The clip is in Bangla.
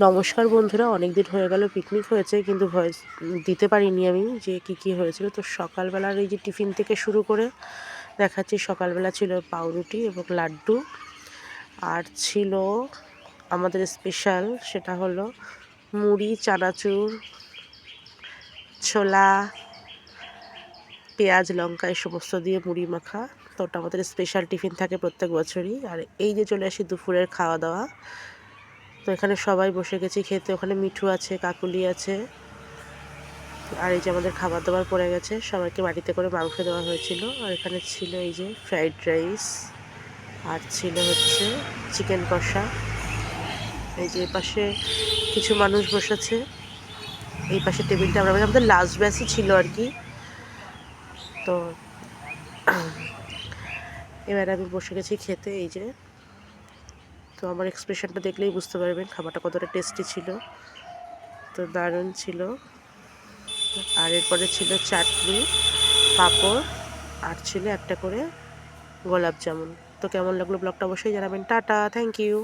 নমস্কার বন্ধুরা, অনেক দিন হয়ে গেল পিকনিক হয়েছে কিন্তু ভয়েস দিতে পারিনি আমি যে কি হয়েছিল। তো সকালবেলার এই যে টিফিন থেকে শুরু করে দেখাচ্ছি। সকালবেলা ছিল পাউরুটি এবং লাড্ডু, আর ছিল আমাদের স্পেশাল, সেটা হলো মুড়ি, চানাচুর, ছোলা, পেঁয়াজ, লঙ্কা এই সমস্ত দিয়ে মুড়ি মাখা। তো ওটা আমাদের স্পেশাল টিফিন থাকে প্রত্যেক বছরই। আর এই যে চলে আসি দুপুরের খাওয়া দাওয়া। তো এখানে সবাই বসে গেছি খেতে। ওখানে মিঠু আছে, কাকুলি আছে, আর এই যে আমাদের খাবার দাবার পড়ে গেছে। সবাইকে বাড়িতে করে মাংস দেওয়া হয়েছিল। আর এখানে ছিল এই যে ফ্রাইড রাইস, আর ছিল হচ্ছে চিকেন কষা। এই যে পাশে কিছু মানুষ বসেছে, এই পাশে টেবিলটা আমাদের লাস্ট ব্যাচই ছিল আর কি। তো এবার আমি বসে গেছি খেতে। এই যে, তো আমার এক্সপ্রেশনটা দেখলেই বুঝতে পারবেন খাবারটা কতটা টেস্টি ছিল। তো দারুণ ছিল। আর এরপরে ছিল চাটনি, পাঁপড়, আর ছিল একটা করে গোলাপ জামুন। তো কেমন লাগলো ব্লগটা অবশ্যই জানাবেন। Tata, thank you.